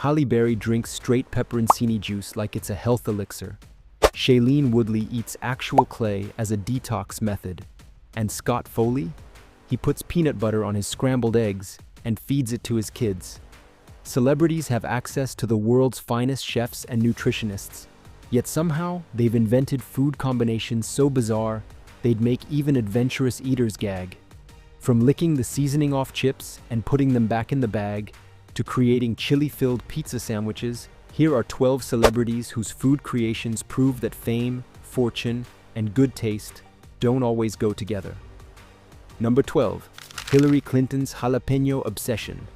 Halle Berry drinks straight pepperoncini juice like it's a health elixir. Shailene Woodley eats actual clay as a detox method. And Scott Foley? He puts peanut butter on his scrambled eggs and feeds it to his kids. Celebrities have access to the world's finest chefs and nutritionists. Yet somehow, they've invented food combinations so bizarre, they'd make even adventurous eaters gag. From licking the seasoning off chips and putting them back in the bag, to creating chili-filled pizza sandwiches, here are 12 celebrities whose food creations prove that fame, fortune, and good taste don't always go together. Number 12. Hillary Clinton's jalapeno obsession.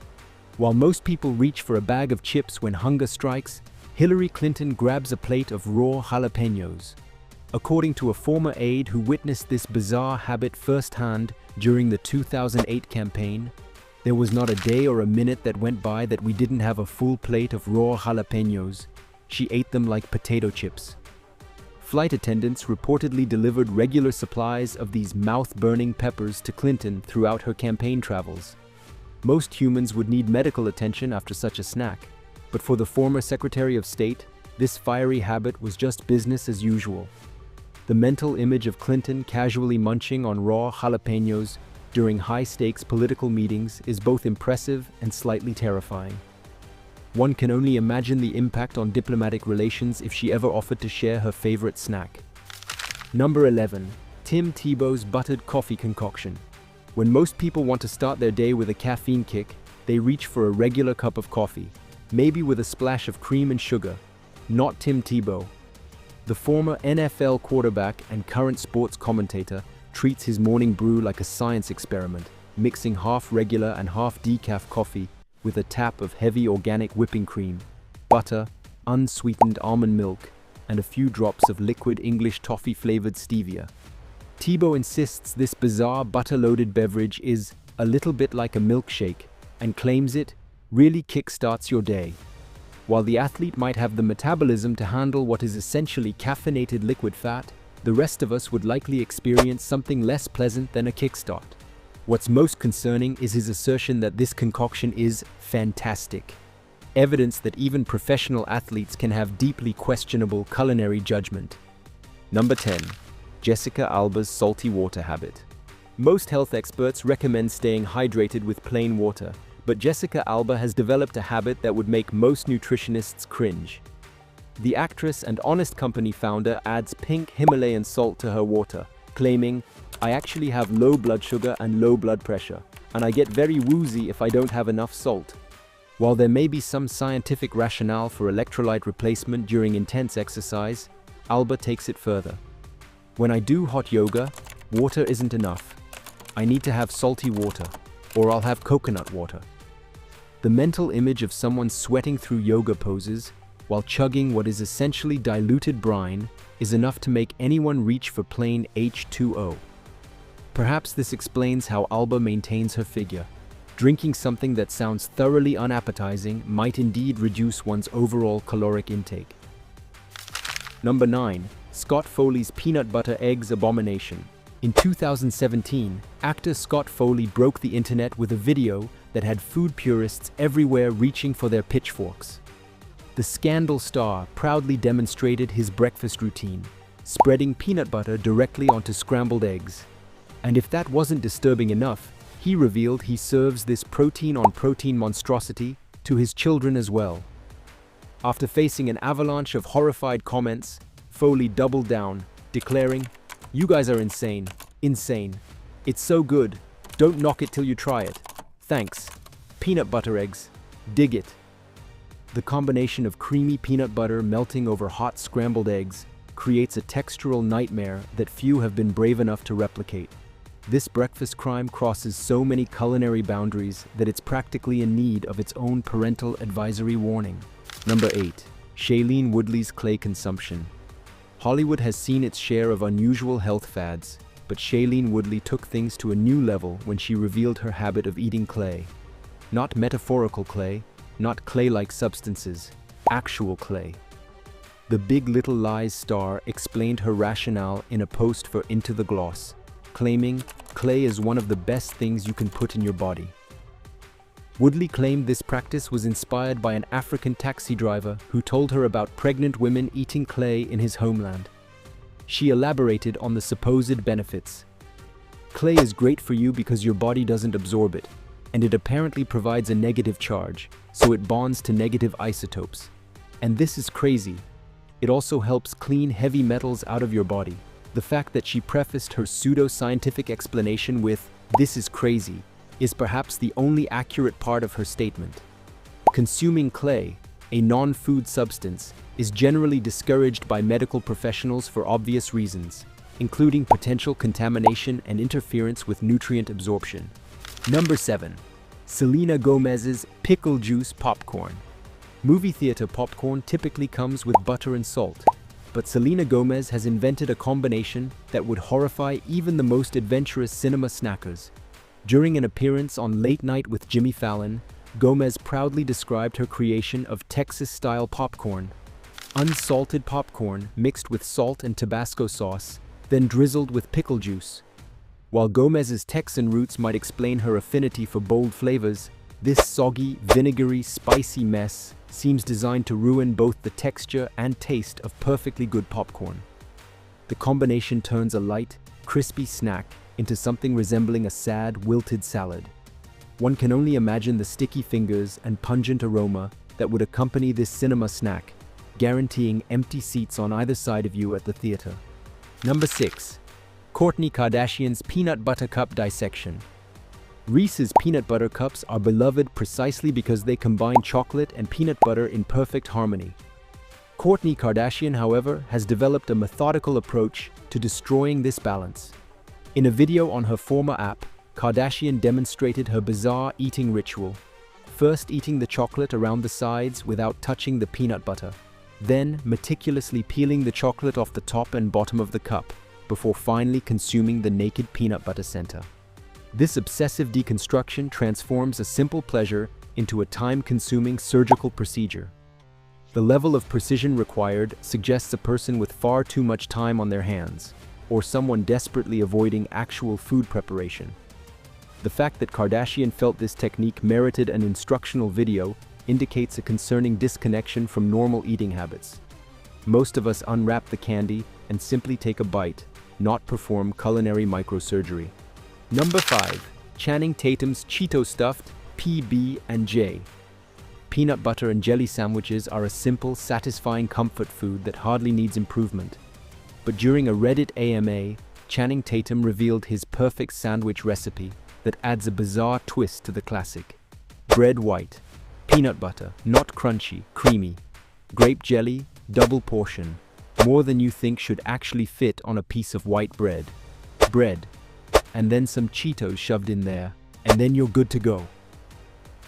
While most people reach for a bag of chips when hunger strikes, Hillary Clinton grabs a plate of raw jalapenos. According to a former aide who witnessed this bizarre habit firsthand during the 2008 campaign, there was not a day or a minute that went by that we didn't have a full plate of raw jalapenos. She ate them like potato chips. Flight attendants reportedly delivered regular supplies of these mouth-burning peppers to Clinton throughout her campaign travels. Most humans would need medical attention after such a snack, but for the former Secretary of State, this fiery habit was just business as usual. The mental image of Clinton casually munching on raw jalapenos during high-stakes political meetings is both impressive and slightly terrifying. One can only imagine the impact on diplomatic relations if she ever offered to share her favorite snack. Number 11. Tim Tebow's buttered coffee concoction. When most people want to start their day with a caffeine kick, they reach for a regular cup of coffee, maybe with a splash of cream and sugar. Not Tim Tebow. The former NFL quarterback and current sports commentator treats his morning brew like a science experiment, mixing half regular and half decaf coffee with a tap of heavy organic whipping cream, butter, unsweetened almond milk, and a few drops of liquid English toffee-flavored stevia. Tebow insists this bizarre butter-loaded beverage is a little bit like a milkshake and claims it really kickstarts your day. While the athlete might have the metabolism to handle what is essentially caffeinated liquid fat, the rest of us would likely experience something less pleasant than a kickstart. What's most concerning is his assertion that this concoction is fantastic. Evidence that even professional athletes can have deeply questionable culinary judgment. Number 10. Jessica Alba's salty water habit. Most health experts recommend staying hydrated with plain water, but Jessica Alba has developed a habit that would make most nutritionists cringe. The actress and Honest Company founder adds pink Himalayan salt to her water, claiming, "I actually have low blood sugar and low blood pressure, and I get very woozy if I don't have enough salt." While there may be some scientific rationale for electrolyte replacement during intense exercise, Alba takes it further. "When I do hot yoga, water isn't enough. I need to have salty water, or I'll have coconut water." The mental image of someone sweating through yoga poses while chugging what is essentially diluted brine is enough to make anyone reach for plain H2O. Perhaps this explains how Alba maintains her figure. Drinking something that sounds thoroughly unappetizing might indeed reduce one's overall caloric intake. Number 9. Scott Foley's peanut butter eggs abomination. In 2017, actor Scott Foley broke the internet with a video that had food purists everywhere reaching for their pitchforks. The Scandal star proudly demonstrated his breakfast routine, spreading peanut butter directly onto scrambled eggs. And if that wasn't disturbing enough, he revealed he serves this protein-on-protein monstrosity to his children as well. After facing an avalanche of horrified comments, Foley doubled down, declaring, "You guys are insane. Insane. It's so good. Don't knock it till you try it. Thanks. Peanut butter eggs. Dig it." The combination of creamy peanut butter melting over hot scrambled eggs creates a textural nightmare that few have been brave enough to replicate. This breakfast crime crosses so many culinary boundaries that it's practically in need of its own parental advisory warning. Number 8. Shailene Woodley's clay consumption. Hollywood has seen its share of unusual health fads, but Shailene Woodley took things to a new level when she revealed her habit of eating clay. Not metaphorical clay, not clay-like substances, actual clay. The Big Little Lies star explained her rationale in a post for Into the Gloss, claiming clay is one of the best things you can put in your body. Woodley claimed this practice was inspired by an African taxi driver who told her about pregnant women eating clay in his homeland. She elaborated on the supposed benefits. Clay is great for you because your body doesn't absorb it, and it apparently provides a negative charge, so it bonds to negative isotopes. And this is crazy. It also helps clean heavy metals out of your body. The fact that she prefaced her pseudo-scientific explanation with, "This is crazy," is perhaps the only accurate part of her statement. Consuming clay, a non-food substance, is generally discouraged by medical professionals for obvious reasons, including potential contamination and interference with nutrient absorption. Number 7. Selena Gomez's pickle juice popcorn. Movie theater popcorn typically comes with butter and salt, but Selena Gomez has invented a combination that would horrify even the most adventurous cinema snackers. During an appearance on Late Night with Jimmy Fallon, Gomez proudly described her creation of Texas-style popcorn. Unsalted popcorn mixed with salt and Tabasco sauce, then drizzled with pickle juice. While Gomez's Texan roots might explain her affinity for bold flavors, this soggy, vinegary, spicy mess seems designed to ruin both the texture and taste of perfectly good popcorn. The combination turns a light, crispy snack into something resembling a sad, wilted salad. One can only imagine the sticky fingers and pungent aroma that would accompany this cinema snack, guaranteeing empty seats on either side of you at the theater. Number 6. Kourtney Kardashian's peanut butter cup dissection. Reese's peanut butter cups are beloved precisely because they combine chocolate and peanut butter in perfect harmony. Kourtney Kardashian, however, has developed a methodical approach to destroying this balance. In a video on her former app, Kardashian demonstrated her bizarre eating ritual, first eating the chocolate around the sides without touching the peanut butter, then meticulously peeling the chocolate off the top and bottom of the cup, before finally consuming the naked peanut butter center. This obsessive deconstruction transforms a simple pleasure into a time-consuming surgical procedure. The level of precision required suggests a person with far too much time on their hands, or someone desperately avoiding actual food preparation. The fact that Kardashian felt this technique merited an instructional video indicates a concerning disconnection from normal eating habits. Most of us unwrap the candy and simply take a bite, not perform culinary microsurgery. Number 5. Channing Tatum's Cheeto-stuffed PB&J. Peanut butter and jelly sandwiches are a simple, satisfying comfort food that hardly needs improvement. But during a Reddit AMA, Channing Tatum revealed his perfect sandwich recipe that adds a bizarre twist to the classic. Bread white, peanut butter, not crunchy, creamy, grape jelly, double portion, more than you think should actually fit on a piece of white bread. And then some Cheetos shoved in there, and then you're good to go.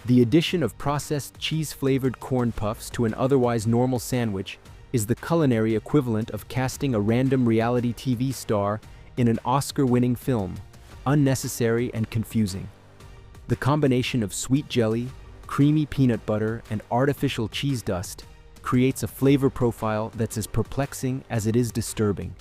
The addition of processed cheese-flavored corn puffs to an otherwise normal sandwich is the culinary equivalent of casting a random reality TV star in an Oscar-winning film, unnecessary and confusing. The combination of sweet jelly, creamy peanut butter, and artificial cheese dust creates a flavor profile that's as perplexing as it is disturbing.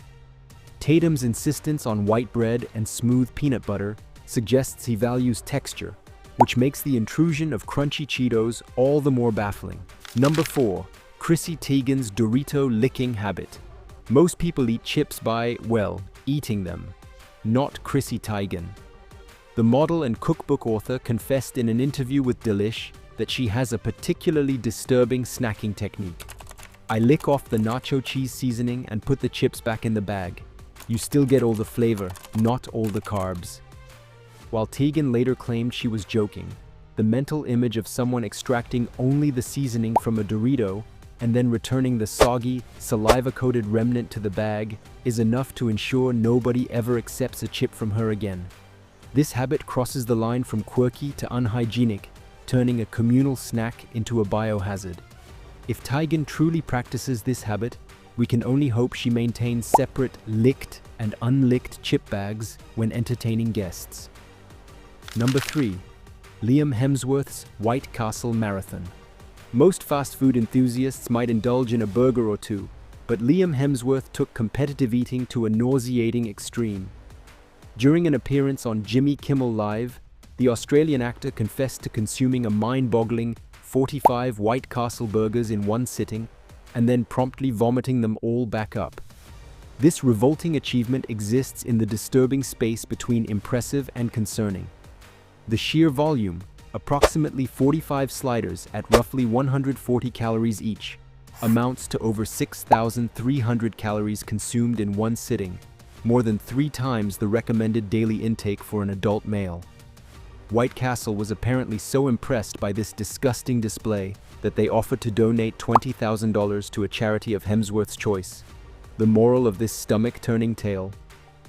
Tatum's insistence on white bread and smooth peanut butter suggests he values texture, which makes the intrusion of crunchy Cheetos all the more baffling. Number 4. Chrissy Teigen's Dorito licking habit. Most people eat chips by, well, eating them, not Chrissy Teigen. The model and cookbook author confessed in an interview with Delish that she has a particularly disturbing snacking technique. I lick off the nacho cheese seasoning and put the chips back in the bag. You still get all the flavor, not all the carbs. While Teigen later claimed she was joking, the mental image of someone extracting only the seasoning from a Dorito and then returning the soggy, saliva-coated remnant to the bag is enough to ensure nobody ever accepts a chip from her again. This habit crosses the line from quirky to unhygienic, turning a communal snack into a biohazard. If Teigen truly practices this habit, we can only hope she maintains separate licked and unlicked chip bags when entertaining guests. Number 3. Liam Hemsworth's White Castle Marathon. Most fast food enthusiasts might indulge in a burger or two, but Liam Hemsworth took competitive eating to a nauseating extreme. During an appearance on Jimmy Kimmel Live, The Australian actor confessed to consuming a mind-boggling 45 White Castle burgers in one sitting and then promptly vomiting them all back up. This revolting achievement exists in the disturbing space between impressive and concerning. The sheer volume, approximately 45 sliders at roughly 140 calories each, amounts to over 6,300 calories consumed in one sitting, more than 3 times the recommended daily intake for an adult male. White Castle was apparently so impressed by this disgusting display that they offered to donate $20,000 to a charity of Hemsworth's choice. The moral of this stomach-turning tale: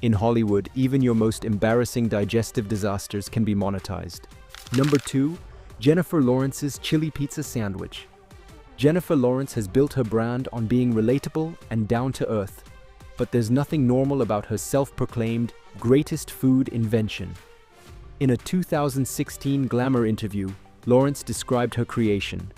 in Hollywood, even your most embarrassing digestive disasters can be monetized. Number 2. Jennifer Lawrence's chili pizza sandwich. Jennifer Lawrence has built her brand on being relatable and down-to-earth, but there's nothing normal about her self-proclaimed greatest food invention. In a 2016 Glamour interview, Lawrence described her creation.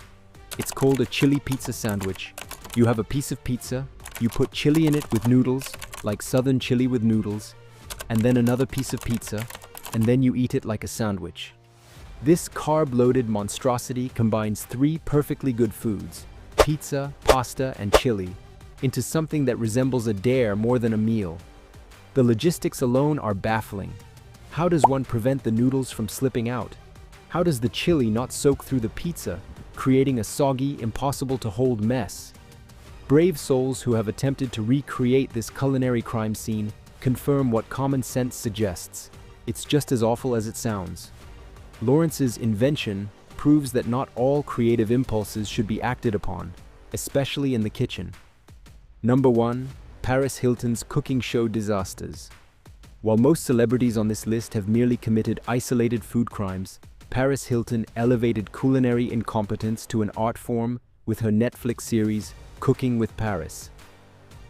It's called a chili pizza sandwich. You have a piece of pizza, you put chili in it with noodles, like southern chili with noodles, and then another piece of pizza, and then you eat it like a sandwich. This carb-loaded monstrosity combines 3 perfectly good foods, pizza, pasta, and chili, into something that resembles a dare more than a meal. The logistics alone are baffling. How does one prevent the noodles from slipping out? How does the chili not soak through the pizza, creating a soggy, impossible-to-hold mess? Brave souls who have attempted to recreate this culinary crime scene confirm what common sense suggests. It's just as awful as it sounds. Lawrence's invention proves that not all creative impulses should be acted upon, especially in the kitchen. Number 1. Paris Hilton's cooking show disasters. While most celebrities on this list have merely committed isolated food crimes, Paris Hilton elevated culinary incompetence to an art form with her Netflix series, Cooking with Paris.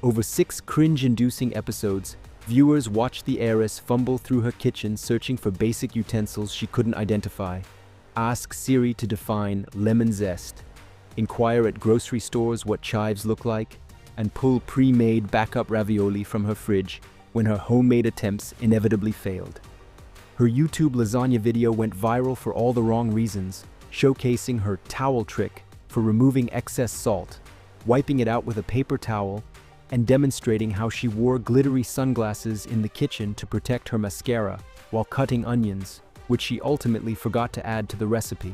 Over 6 cringe-inducing episodes, viewers watched the heiress fumble through her kitchen searching for basic utensils she couldn't identify, ask Siri to define lemon zest, inquire at grocery stores what chives look like, and pull pre-made backup ravioli from her fridge when her homemade attempts inevitably failed. Her YouTube lasagna video went viral for all the wrong reasons, showcasing her towel trick for removing excess salt, wiping it out with a paper towel, and demonstrating how she wore glittery sunglasses in the kitchen to protect her mascara while cutting onions, which she ultimately forgot to add to the recipe.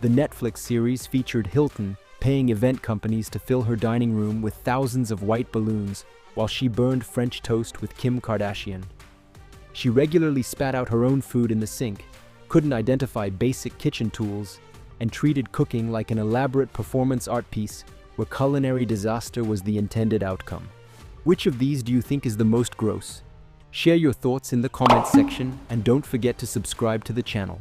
The Netflix series featured Hilton paying event companies to fill her dining room with thousands of white balloons while she burned French toast with Kim Kardashian. She regularly spat out her own food in the sink, couldn't identify basic kitchen tools, and treated cooking like an elaborate performance art piece where culinary disaster was the intended outcome. Which of these do you think is the most gross? Share your thoughts in the comments section and don't forget to subscribe to the channel.